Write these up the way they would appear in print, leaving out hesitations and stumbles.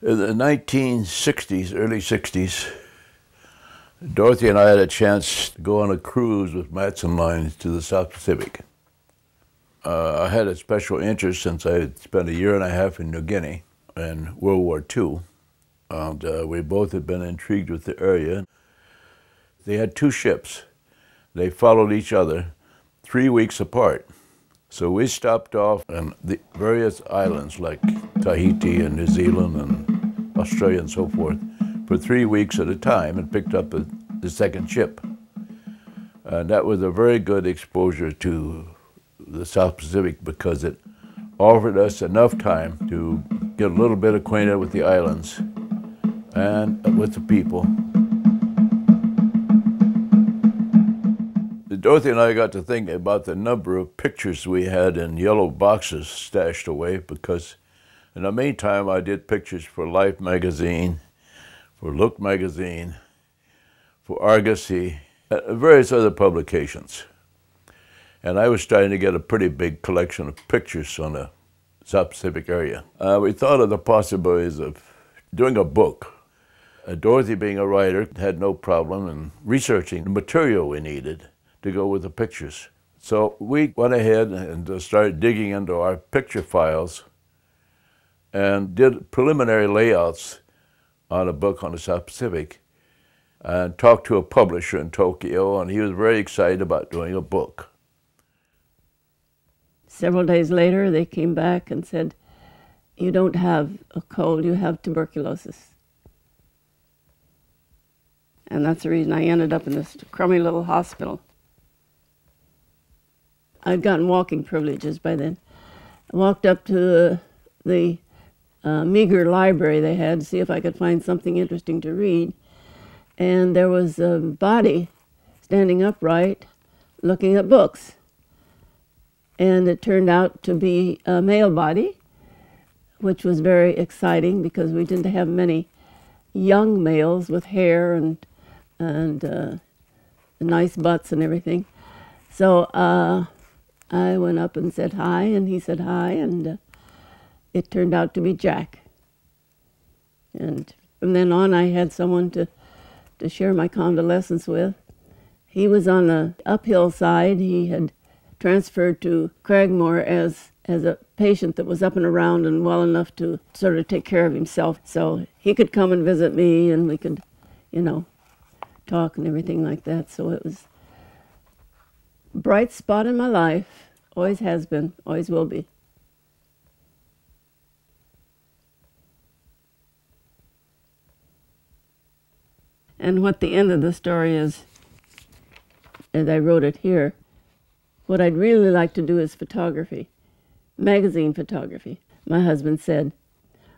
In the 1960s, early 60s, Dorothy and I had a chance to go on a cruise with Matson Lines to the South Pacific. I had a special interest since I had spent a year and a half in New Guinea in World War II, and we both had been intrigued with the area. They had two ships. They followed each other 3 weeks apart. So we stopped off on the various islands like Tahiti and New Zealand and Australia and so forth for 3 weeks at a time and picked up the second ship. And that was a very good exposure to the South Pacific because it offered us enough time to get a little bit acquainted with the islands and with the people. Dorothy and I got to thinking about the number of pictures we had in yellow boxes stashed away because in the meantime I did pictures for Life magazine, for Look magazine, for Argosy, various other publications. And I was trying to get a pretty big collection of pictures on the South Pacific area. We thought of the possibilities of doing a book. Dorothy, being a writer, had no problem in researching the material we needed to go with the pictures. So we went ahead and started digging into our picture files and did preliminary layouts on a book on the South Pacific and talked to a publisher in Tokyo, and he was very excited about doing a book. Several days later, they came back and said, "You don't have a cold, you have tuberculosis." And that's the reason I ended up in this crummy little hospital. I'd gotten walking privileges by then. I walked up to the meager library they had to see if I could find something interesting to read. And there was a body standing upright looking at books. And it turned out to be a male body, which was very exciting because we didn't have many young males with hair and nice butts and everything. So I went up and said hi, and he said hi, and it turned out to be Jack. And from then on, I had someone to share my convalescence with. He was on the uphill side. He had transferred to Cragmore as a patient that was up and around and well enough to sort of take care of himself. So he could come and visit me, and we could, you know, talk and everything like that. So it was a bright spot in my life. Always has been, always will be. And what the end of the story is, as I wrote it here, what I'd really like to do is photography, magazine photography. My husband said.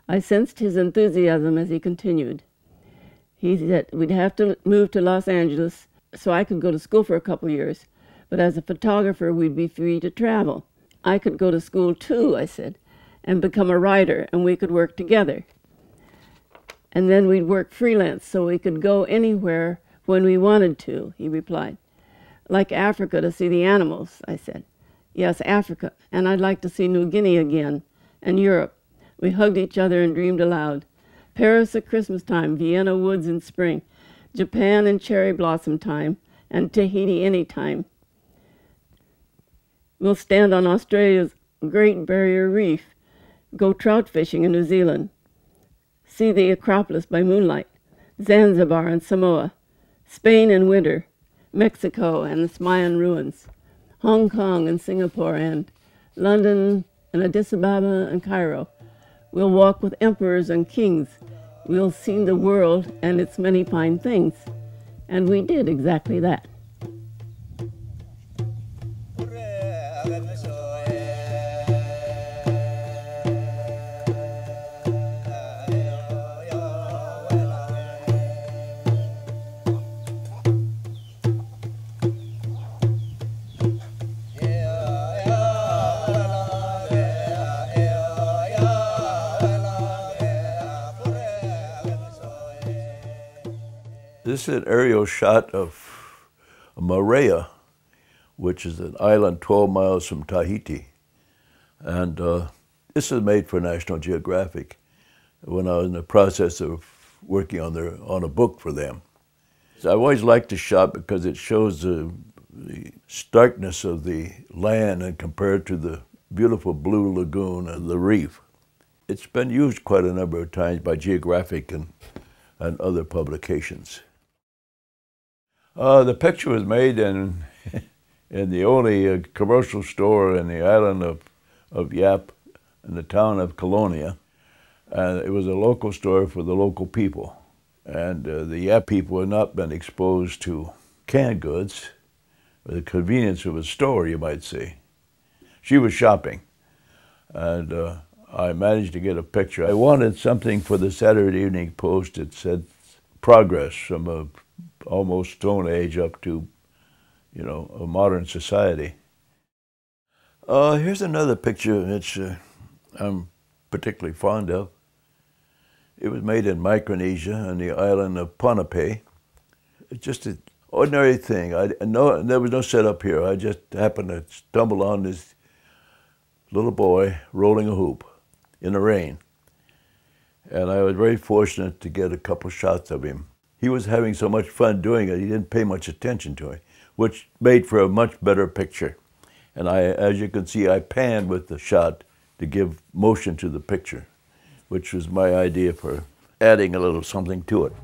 I sensed his enthusiasm as he continued. He said we'd have to move to Los Angeles so I could go to school for a couple years, but as a photographer we'd be free to travel. I could go to school too, I said, and become a writer, and we could work together. And then we'd work freelance so we could go anywhere when we wanted to, he replied. Like Africa to see the animals, I said. Yes, Africa, and I'd like to see New Guinea again, and Europe. We hugged each other and dreamed aloud. Paris at Christmas time, Vienna woods in spring, Japan in cherry blossom time, and Tahiti any time. We'll stand on Australia's Great Barrier Reef, go trout fishing in New Zealand, see the Acropolis by moonlight, Zanzibar and Samoa, Spain in winter, Mexico and the Mayan ruins, Hong Kong and Singapore, and London and Addis Ababa and Cairo. We'll walk with emperors and kings. We'll see the world and its many fine things. And we did exactly that. This is an aerial shot of Moorea, which is an island 12 miles from Tahiti. And this is made for National Geographic when I was in the process of working on a book for them. So I always liked the shot because it shows the starkness of the land and compared to the beautiful blue lagoon and the reef. It's been used quite a number of times by Geographic and other publications. The picture was made in the only commercial store in the island of Yap in the town of Colonia. And it was a local store for the local people. And the Yap people had not been exposed to canned goods, the convenience of a store, you might say. She was shopping, and I managed to get a picture. I wanted something for the Saturday Evening Post that said progress from a almost Stone Age up to, you know, a modern society. Here's another picture which I'm particularly fond of. It was made in Micronesia on the island of Ponape. It's just an ordinary thing. There was no setup here. I just happened to stumble on this little boy rolling a hoop in the rain. And I was very fortunate to get a couple shots of him. He was having so much fun doing it, he didn't pay much attention to it, which made for a much better picture. And as you can see, I panned with the shot to give motion to the picture, which was my idea for adding a little something to it.